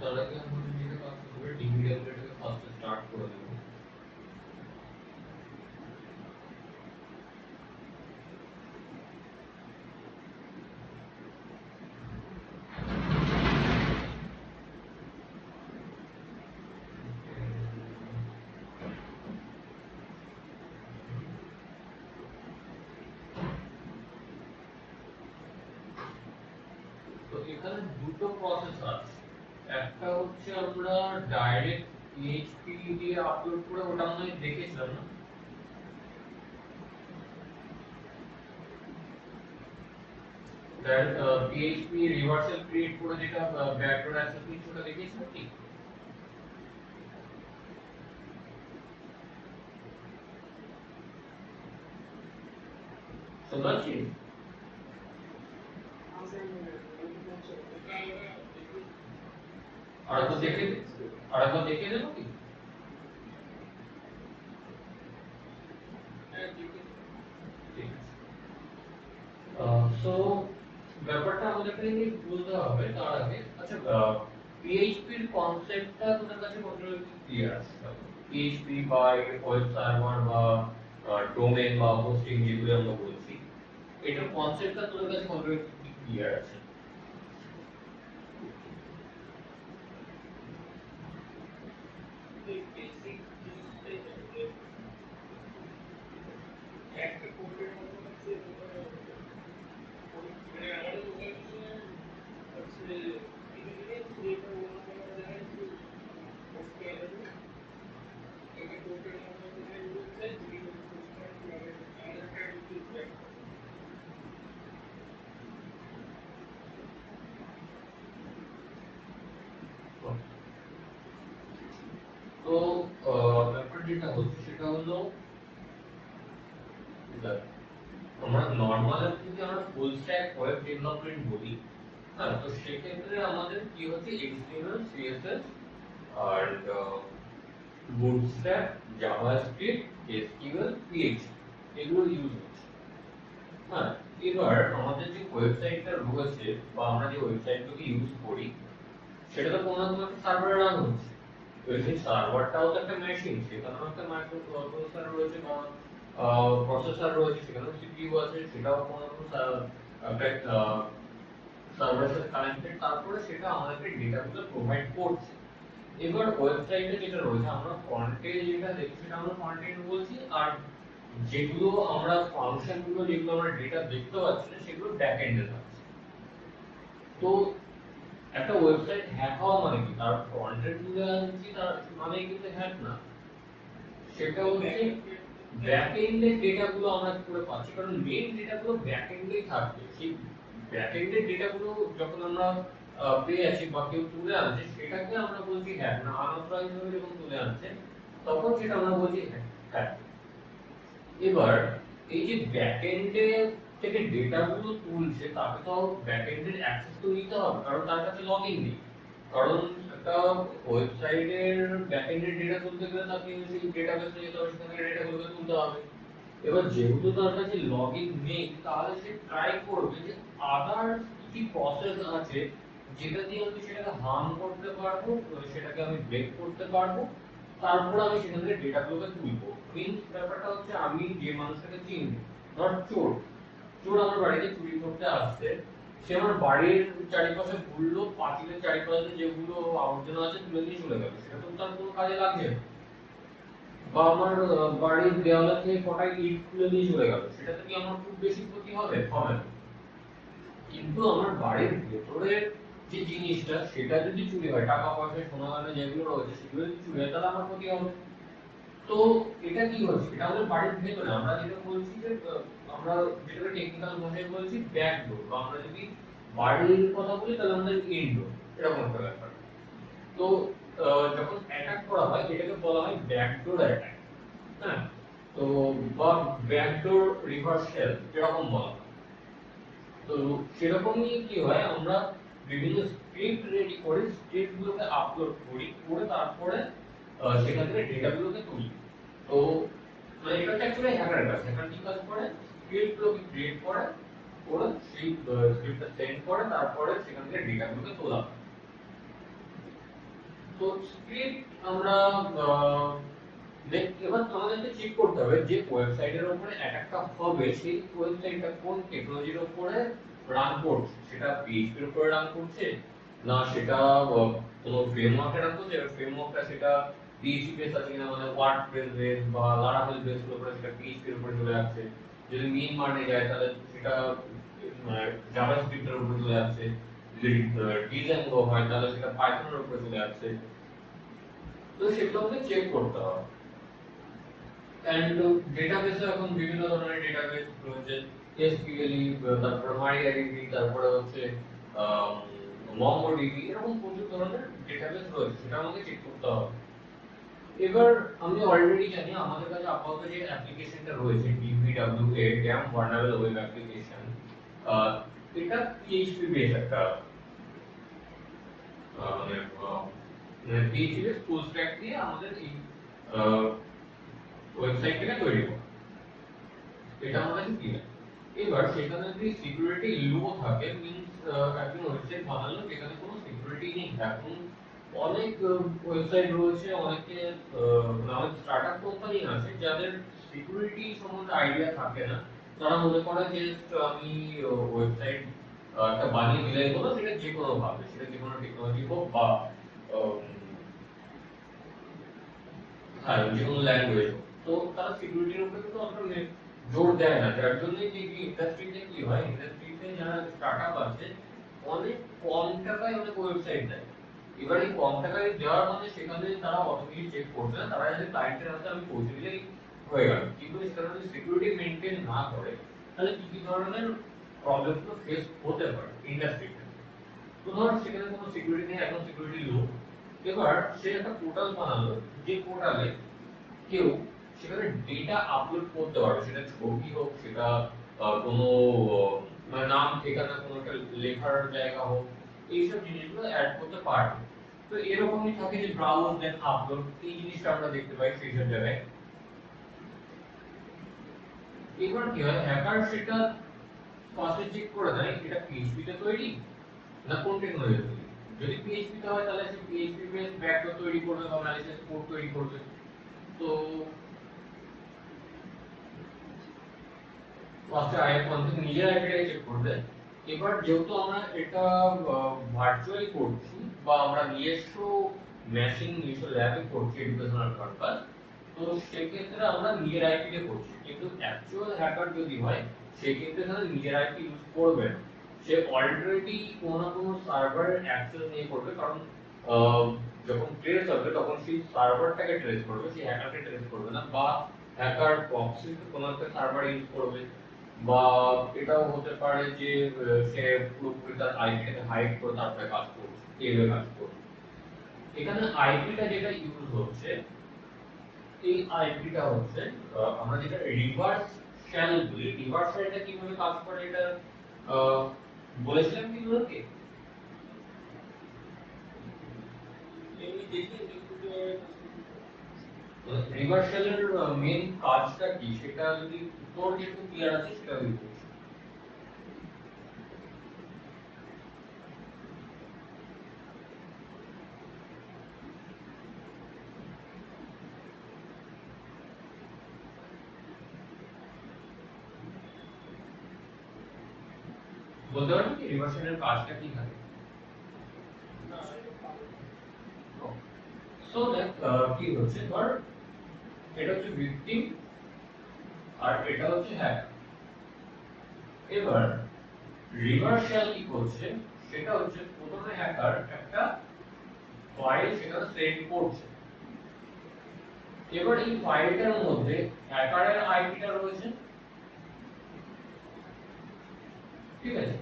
তার আগে আমাদের যেটা কাজ করবে ডিভিডিএলটাকে ফার্স্ট স্টার্ট করে দেব। তো এখানে দুটো প্রসেস আছে, একটা হচ্ছে আমরা ডাইরেক্ট পিএইচপি দিয়ে আপলোড করে, ওটা আমরা দেখেছিলাম না, পিএইচপি রিভার্সাল ক্রিয়েট করে যেটা ব্যাকগ্রাউন্ড অ্যাক্সেস নিয়ে ওটা দেখেছিলাম কি? শোনাচ্ছি আরেকবার দেখে দেবো কি? সো ব্যাপারটা আমাদেরকে বুঝতে হবে তার আগে। আচ্ছা, পিএইচপি এর কনসেপ্টটা তোমাদের কাছে কতটা ক্লিয়ার আছে? পিএইচপি বা ওয়েব সার্ভার বা ডোমেইন বা হোস্টিং যেগুলো আমরা বলছি, এটার কনসেপ্টটা তোমাদের কাছে কতটা ক্লিয়ার আছে? তো ব্যাপার যেটা হচ্ছে সেটা হলো, আমরা নরমাল যদি আমরা ফুল স্ট্যাক ওয়েব ডেভেলপমেন্ট বলি, হ্যাঁ, তো সেক্ষেত্রে আমাদের কি হচ্ছে HTML, CSS and Bootstrap, JavaScript, SQL, PHP এগুলো ইউজ হচ্ছে। হ্যাঁ, এবার আমাদের যে ওয়েবসাইটটা রয়েছে বা আমরা যে ওয়েবসাইটগুলোকে ইউজ করি, সেটা তো কোনো না কোনো একটা সার্ভারে রান হচ্ছে। তো সেই সার্ভারটাও তো একটা মেশিন, সেখানেও একটা মাইক্রো প্রসেসর রয়েছে বা প্রসেসর রয়েছে, সেখানেও সিপিইউ আছে, সেটাও কোনো না কোনো একটা সার্ভারের সাথে কানেক্টেড, তারপরে সেটা আমাদেরকে ডেটাগুলো প্রোভাইড করছে। এবার ওয়েবসাইটে যেটা রয়েছে, আমরা ফ্রন্টে যেটা দেখছি সেটা আমরা ফ্রন্ট এন্ড বলছি, আর যেগুলো আমরা ফাংশনগুলো যেগুলো আমরা ডেটা দেখতে পাচ্ছি না সেগুলো ব্যাক এন্ডে থাকছে। তো একটা ওয়েবসাইট হ্যাক হওয়া মানে কি? তার ফ্রন্ট এন্ড জুড়ে আনছি তার মানে কিন্তু হ্যাক না, সেটা হচ্ছে ব্যাক এন্ডের ডেটাগুলো আমরা কি করে পাচ্ছি, কারণ মেইন ডেটাগুলো ব্যাক এন্ডেই থাকবে। সেই ব্যাক এন্ডের ডেটাগুলো যখন আমরা পেয়ে আছি বা কেউ তুলে আনছে, সেটাকে আমরা বলছি হ্যাক না। আনঅথরাইজড ভাবে যখন তুলে আনছে তখন সেটা আমরা বলছি হ্যাক। এবার এই যে ব্যাক এন্ডে থেকে ডেটাগুলো তুলছে, তাকে তো ব্যাক এন্ডের অ্যাক্সেস তো নিতে হবে, কারণ তার কাছে লগইন নেই। কারণ একটা ওয়েবসাইটের ব্যাক এন্ডের ডেটা তুলতে গেলে তাকে সেই ডেটাবেসে যেতে হবে, সেখান থেকে ডেটাগুলোকে তুলতে হবে। এবার যেহেতু তার কাছে লগইন নেই, তাহলে সে ট্রাই করবে যে আদার্স কি প্রসেস আছে যেটা দিয়ে আমি সেটাকে হার্ম করতে পারবো, সেটাকে আমি ব্রেক করতে পারবো, তারপর আমি সেখান থেকে ডেটাগুলোকে তুলবো। মিনস ব্যাপারটা হচ্ছে, আমি যে মানুষটাকে চিনি, ধর চোর চোর আমার বাড়িতে চুরি করতে আসছে, সে আমার বাড়ির চারিপাশে ঘুরলো, পাঁচিলের চারিপাশে যেগুলো আবর্জনা আছে তুলে নিয়ে চলে গেল, সেটা তো তার কোনো কাজে লাগছে না। বা আমার বাড়ির দেওয়ালে থেকে কটাই ইট তুলে নিয়ে চলে গেল, সেটাতে কি আমার খুব বেশি ক্ষতি হবে? হবে না। কিন্তু আমার বাড়ির ভেতরের যে জিনিসটা, সেটা যদি চুরি হয়, টাকা পয়সা সোনা গয়না যেগুলো রয়েছে সেগুলো যদি চুরি হয়, তাহলে আমার ক্ষতি হবে। তো এটা কি হচ্ছে, এটা আমাদের বাড়ির ভেতরে আমরা যেটা বলছি যে আমরা যেটা টেকনিক্যাল ভাষায় বলছি ব্যাকডোর, বা আমরা যদি বাড়ির কথা বলি তাহলে আমাদের ইনডোর, এরকম একটা ব্যাপার। তো যখন অ্যাটাক করা হয় এটাকে বলা হয় ব্যাকডোর অ্যাটাক। হ্যাঁ, তো বা ব্যাকডোর রিভার্সাল এরকম বলা হয়। তো সেরকমই কি হয়, আমরা বিভিন্ন স্ক্রিপ্ট রেডি করে স্ক্রিপ্টগুলোকে আপলোড করি, করে তারপরে সেখান থেকে ডেটাগুলোকে তুলি। তো মানে এটা অ্যাকচুয়ালি হ্যাকারের কাজ। হ্যাকার কি কাজ করে? স্ক্রিপ্টগুলোকে ক্রিয়েট করে, করে সেই স্ক্রিপ্টটা সেন্ড করে, তারপরে সেখান থেকে ডেটাগুলোকে তোলা হয়। তো স্ক্রিপ্ট আমরা এবার আমাদেরকে চেক করতে হবে যে ওয়েবসাইটের উপরে অ্যাটাকটা হবে সেই ওয়েবসাইটটা কোন টেকনোলজির উপরে রান করছে, সেটা পিএইচপি এর উপরে রান করছে না সেটা কোনো ফ্রেমওয়ার্কে রান করছে, ফ্রেমওয়ার্কটা সেটা পিএইচপি বেস আছে কিনা, মানে ওয়ার্ডপ্রেস বেস বা লারাভেল বেস এর উপরে সেটা পিএইচপি এর উপরে চলে যাচ্ছে, যদি মেইন মানে যায় তাহলে সেটা জাভাস্ক্রিপ্ট এর উপরে চলে যাচ্ছে, যদি ডিজাঙ্গো হয় তাহলে সেটা পাইথনের উপরে চলে যাচ্ছে। তো সেগুলো আমাদের চেক করতে হবে। এন্ড ডেটাবেসে এখন বিভিন্ন ধরনের ডেটাবেস রয়েছে, এসকিউএল, তারপর মাইআরডিবি, তারপরে হচ্ছে মঙ্গোডিবি, এরকম প্রচুর ধরনের ডেটাবেস রয়েছে, সেটা আমাকে চেক করতে হবে। এবার আমি অলরেডি জানি আমাদের কাছে আপাতত যে অ্যাপ্লিকেশনটা রয়েছে DBWA damn vulnerable web application, এটা পিএইচপি বেস একটা মানে পিএইচপি বেস ফুল স্ট্যাক দিয়ে আমাদের এই ওয়েবসাইটটা তৈরি করা, এটা আমাদের ক্লিয়ার। এবার সেখানে যদি সিকিউরিটি লো থাকে মিন্স একজন ওয়েবসাইট বানালো যেখানে কোনো সিকিউরিটি নেই। এখন অনেক ওয়েবসাইট রয়েছে, অনেকে অনেক স্টার্টআপ কোম্পানি আছে যাদের সিকিউরিটি সম্বন্ধে আইডিয়া থাকে না, তারা মনে করে যে আমি ওয়েবসাইট একটা বানিয়ে দিলেই হলো, সেটা যে কোনো ভাবে, সেটা যে কোনো টেকনোলজি হোক বা যে কোনো ল্যাঙ্গুয়েজ হোক, তো তারা সিকিউরিটির উপরে কিন্তু অতটা জোর দেয় না, যার জন্য যে ইন্ডাস্ট্রিতে কি হয়, ইন্ডাস্ট্রিতে যারা স্টার্টআপ আছে অনেক কম টাকায় অনেক ওয়েবসাইট দেয়। এবার এই কম টাকায় দেওয়ার মানে সেখানে তারা অত কিছু চেক করছে না, তারা যদি ক্লায়েন্টের হাতে আমি পৌঁছে দিলেই হয়ে গেল, কিন্তু সেখানে যদি সিকিউরিটি মেনটেন না করে তাহলে কি কি ধরনের প্রবলেম তো ফেস হতে পারে ইন্ডাস্ট্রিতে। তো ধর সেখানে কোনো সিকিউরিটি নেই, এখন সিকিউরিটি লো, এবার সে একটা পোর্টাল বানালো যে পোর্টালে কেউ সেখানে ডেটা আপলোড করতে পারবে, সেটা ছবি হোক, সেটা কোনো মানে নাম ঠিকানা কোনো একটা লেখার জায়গা হোক, এইসব জিনিসগুলো অ্যাড করতে পারবে। তো এরকমই থাকে যে ব্রাউজ দেন আপলোড, এই জিনিসটা আমরা দেখতে পাই সেই সব জায়গায়। এবার কি হয়, হ্যাকার সেটা ফার্স্টে চেক করে দেয় এটা পিএইচপি তে তৈরি না কোন টেকনোলজি তৈরি। যদি পিএইচপি তে হয় তাহলে সে পিএইচপি বেস ব্যাকডোর তৈরি করবে বা ম্যালিশিয়াস কোড তৈরি করবে। তো ফার্স্টে আইএফ1 থেকে নিজের আইপিটাই চেক করবে। এবার যেহেতু আমরা এটা ভার্চুয়ালি করছি বা আমরা নিজস্ব মেশিন নিজস্ব ল্যাবে করছি এডুকেশনাল পারপাস, তো সেক্ষেত্রে আমরা নিজের আইপিতে করছি, কিন্তু অ্যাকচুয়াল হ্যাকার যদি হয় সেক্ষেত্রে তারা নিজের আইপি ইউজ করবে না, সে অলরেডি কোনো না কোনো সার্ভারের অ্যাক্সেস নিয়ে করবে, কারণ যখন ট্রেস হবে তখন সেই সার্ভারটাকে ট্রেস করবে, সেই হ্যাকারকে ট্রেস করবে না, বা হ্যাকার প্রক্সি কোনো একটা সার্ভার ইউজ করবে, বা এটাও হতে পারে যে সে পুরোপুরি তার আইপিটাকে হাইড করে তারপরে কাজ করছে, এইভাবে কাজ করছে। এখানে আইপিটা যেটা ইউজ হচ্ছে, এই আইপিটা হচ্ছে আমরা যেটা রিভার্স শ্যাল বলি। রিভার্স শ্যালটা কিভাবে কাজ করে এটা বলেছিলাম কি তোদেরকে? রিভার্স শ্যালের মেইন কাজটা কি সেটা যদি তোর যেটুকু ক্লিয়ার আছে সেটা আমি বলছি। বলতে পারবি কি রিভার্স শ্যালের কাজটা কি থাকে? সো দ্যাট কি হচ্ছে, ধর এটা হচ্ছে ভিকটিম আর এটা হচ্ছে হ্যাকার। এবার রিভার্স শ্যাল কি করছে সেটা হচ্ছে প্রথমে হ্যাকার একটা ফাইল সেটা সেন্ড করছে, এবার এই ফাইলটার মধ্যে হ্যাকারের আইপিটা রয়েছে, ঠিক আছে?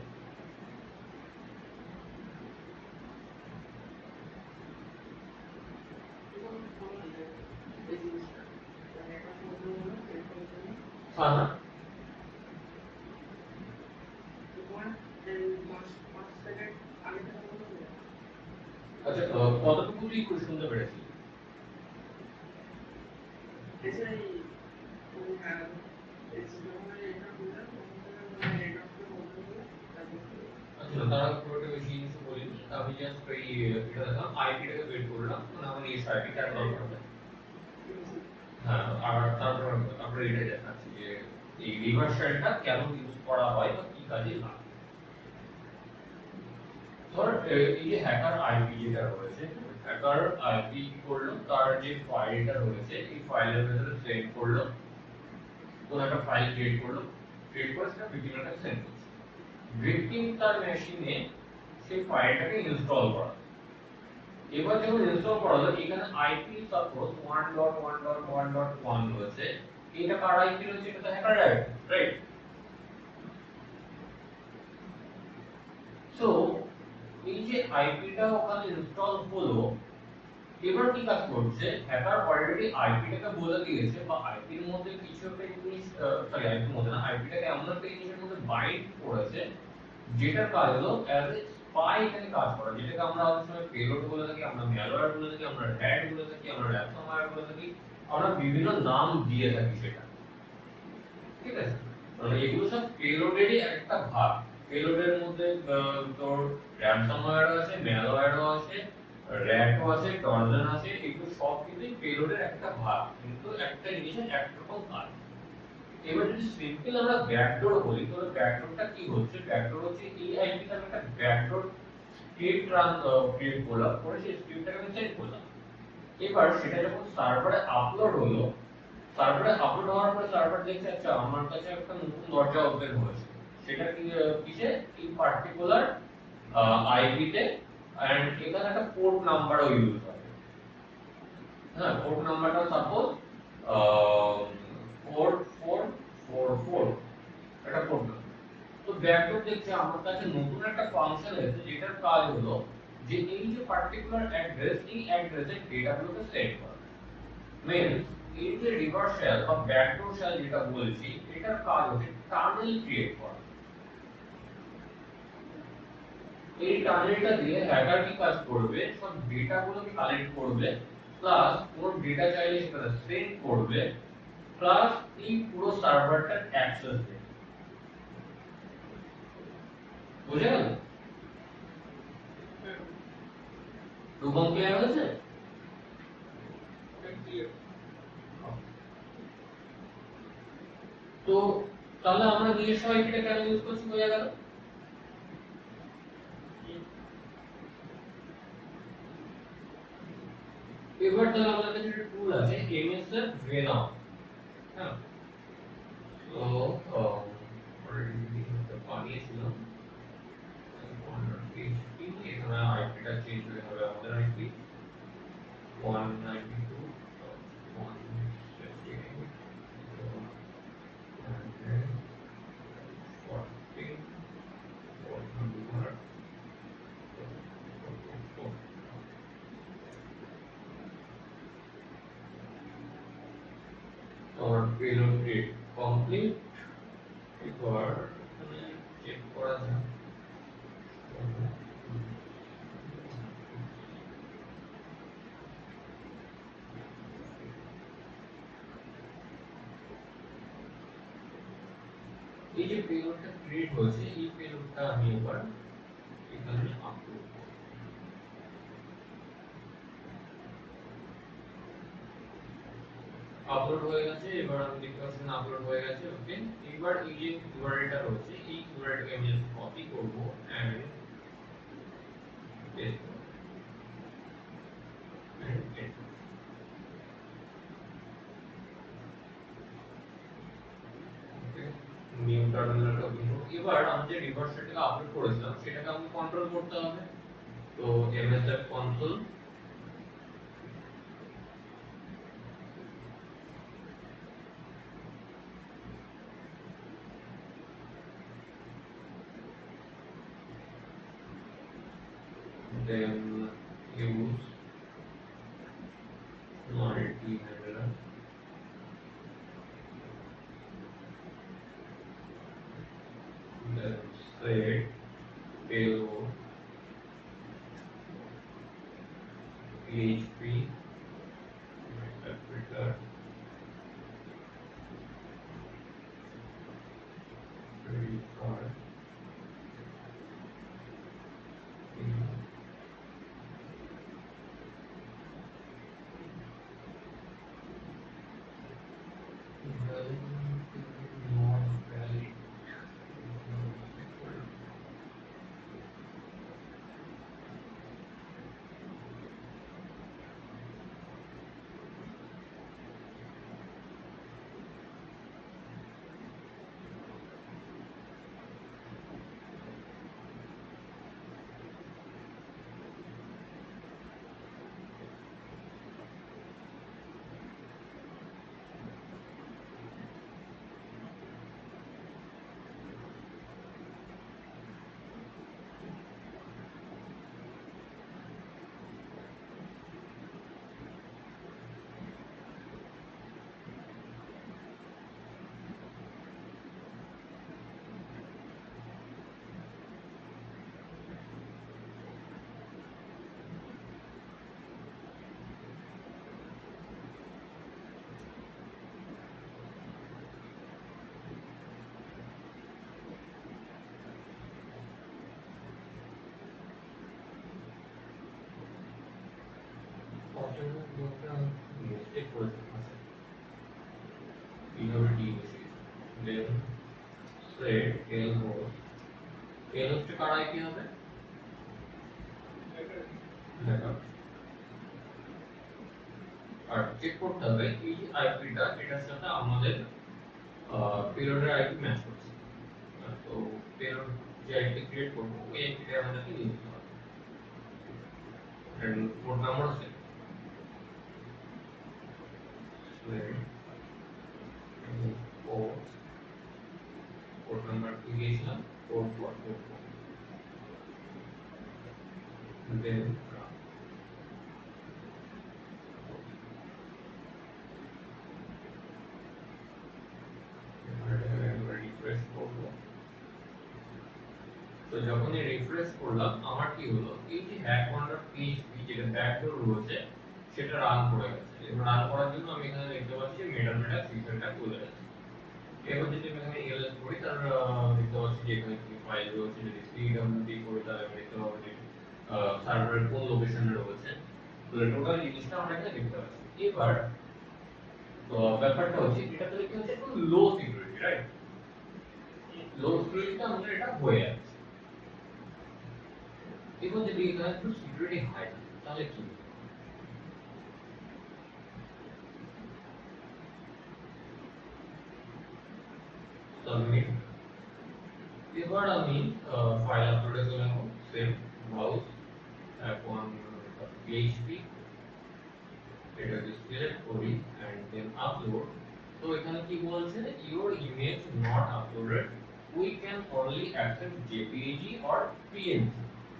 হ্যাঁ হ্যাঁ, আচ্ছা কতটুকু তুই শুনতে পেরেছিস? আচ্ছা তারা পুরোটা বেশি কিছু বলিনি, আমি জাস্ট ওই এটা দেখলাম আইপিটাকে বের করলাম, মানে আমার এই আইপি ক্যাটালগ করবে। হ্যাঁ, আর তারপরে এটা দেখাচ্ছি যে এই রিভার্স শেলটা কেন ইউজ করা হয় বা কি কাজে লাগে। ধর এই যে হ্যাকার আইপি যেটা রয়েছে, হ্যাকার আইপি কি করলো, তার যে ফাইলটা রয়েছে এই ফাইলের ভেতরে সেভ করলো, কোন একটা ফাইল ক্রিয়েট করলো, ক্রিয়েট করে সেটা ভিক্টিমের সেন্ড করছে। ভিকটিম তার মেশিনে সেই ফাইলটাকে ইনস্টল করা। এবার যখন ইনস্টল করা হলো, এখানে আইপি সাপোজ 1.1.1.1 রয়েছে, এটা কার আইপি রয়েছে, এটা তো হ্যাকার আইপি, রাইট? সো এই যে আইপিটা ওখানে ইনস্টল হলো, এবার কি কাজ করছে, হ্যাকার অলরেডি আইপিটাকে বলে দিয়েছে বা আইপির মধ্যে কিছু একটা জিনিস, সরি আইপির মধ্যে না, আইপিটাকে এমন একটা জিনিসের মধ্যে বাইন্ড করেছে যেটার কাজ হলো অ্যাজ এ স্পাই এখানে কাজ করা, যেটাকে আমরা অনেক সময় পেলোড বলে থাকি, আমরা ম্যালওয়্যার বলে থাকি, আমরা হ্যাক বলে থাকি, আমরা র্যানসমওয়্যার বলে থাকি, আমরা বিভিন্ন নাম দিয়ে থাকি সেটা, ঠিক আছে? মানে এগুলো সব পেলোডেরই একটা ভাগ। পেলোডের মধ্যে তোর র্যানসমওয়্যার আছে, ম্যালওয়্যারও আছে, র‍্যাটও আছে, ট্রোজান আছে, এগুলো সব কিছুই পেলোডের একটা ভাগ, কিন্তু একটা জিনিসের একরকম কাজ। এবার যদি সিম্পল আমরা ব্যাকডোর বলি, তাহলে ব্যাকডোরটা কি হচ্ছে, ব্যাকডোর হচ্ছে এই আইপিতে আমি একটা ব্যাকডোর স্ক্রিপ্ট রান ক্রিয়েট করলাম, পরে সেই স্ক্রিপ্টটাকে আমি সেট করলাম। এবার সেটা যখন সার্ভারে আপলোড হলো, সার্ভারে আপলোড হওয়ার পরে সার্ভার দেখছে আচ্ছা আমার কাছে একটা নতুন দরজা ওপেন হয়েছে, সেটা কি কিসে, এই পার্টিকুলার আইপিতে, এন্ড এখানে একটা পোর্ট নাম্বারও ইউজ হয়। হ্যাঁ, পোর্ট নাম্বারটা সাপোজ 4444 এটা পোর্ট নাম্বার। তো ব্যাকডোর দেখছে আমার কাছে নতুন একটা ফাংশন এসেছে যেটার কাজ হলো যে এই যে পার্টিকুলার অ্যাড্রেস, এই অ্যাড্রেসের ডেটাগুলোকে সেট করা। মিন্স এই যে রিভার্স শেল বা ব্যাকডোর শেল যেটা বলছি, এটার কাজ হচ্ছে টানেল ক্রিয়েট করা। এই টানেলটা দিয়ে হ্যাকার কি কাজ করবে, সব ডেটাগুলোকে কালেক্ট করবে, প্লাস কোন ডেটা চাইলে সেটা সেন্ড করবে, প্লাস এই পুরো সার্ভারটার অ্যাক্সেস দেবে। বুঝে গেল? রূপম ক্লিয়ার হয়েছে? তো তাহলে আমরা নিজস্ব আইপিটা কেন ইউজ করছি, বোঝা গেল? এবার তাহলে আমাদের কাছে একটা টুল আছে এমএসএফ ভেনম। হ্যাঁ, তো অলরেডি বানিয়েছিলাম, এখানে আইপিটা চেঞ্জ হয়ে হবে, আমাদের আইপি 192.168.140. और पेलोड क्रिएट कंप्लीट। এবার চেক করা যাক, এই যে পেলোডটা ক্রিয়েট হয়েছে, এই পেলোডটা আমি এবার এখানে আপলোড করব। আপলোড হয়ে গেছে, এবার আমি দেখতে পাচ্ছি না আপলোড হয়ে গেছে। ওকে, এবার এই যে ইউআরএলটা রয়েছে, এই ইউআরএলটাকে আমি জাস্ট কপি করব এন্ড পেস্ট করব এন্ড পেস্ট। ওকে, নিউ টার্মিনালটা ওপেন করব। এবার আমি যে রিভার্স সেটটাকে আপলোড করেছিলাম সেটাকে আমাকে কন্ট্রোল করতে হবে। তো msf console then use multi-handler, then set payload PHP interpreter credit card জন্য একটা মিস্টেক করেছে আছে এইভাবে ডি বেশি দেন থ্রেড এল হোস্ট কার আইপি হবে দেখো আর চেক করতে হবে এই আইপিটা এটার সাথে আমাদের পেলোডের আইপি ম্যাচ করছে তো পেলোড যে আইপি ক্রিয়েট করবো ওই আইপিটা আমাদেরকে নিয়ে নিতে হবে এন্ড পোর্ট নাম্বার আছে পোর্ট নাম্বার কি দিয়েছিলাম পোর্ট 144 দেন রিফ্রেশ করব তো যখনই রিফ্রেশ করলাম আমার কি হলো এই যে hack1.php যেটা ব্যাকডোর রয়েছে সেটা রান করে গেছে এবার রান করার জন্য আমি এখানে দেখতে পাচ্ছি মেটা ফিচারটা চলে গেছে এবার যদি আমি এখানে ls করি তার দেখতে পাচ্ছি যে এখানে কি ফাইল রয়েছে যদি cwd করি তাহলে আমি দেখতে পাবো যে সার্ভারের কোন লোকেশনে রয়েছে তো টোটাল জিনিসটা আমরা এখানে দেখতে পাচ্ছি এবার তো ব্যাপারটা হচ্ছে এটা তাহলে কি হচ্ছে একটু লো সিকিউরিটি রাইট লো সিকিউরিটিটা আমাদের এটা হয়ে আছে এবার যদি এখানে একটু সিকিউরিটি হাই তাহলে কি সাবমিট এবার আমি ফাইল আপলোডে চলে যাব সেভ ব্রাউজ এখন php এটাকে সিলেক্ট করি এন্ড দেন আপলোড তো এখানে কি বলছে your image not uploaded we can only accept jpeg or png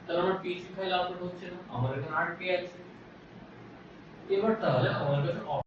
তাহলে আমার png ফাইল আপলোড হচ্ছে না আমার এখানে আটকে আছে এবার তাহলে আমাদের কাছে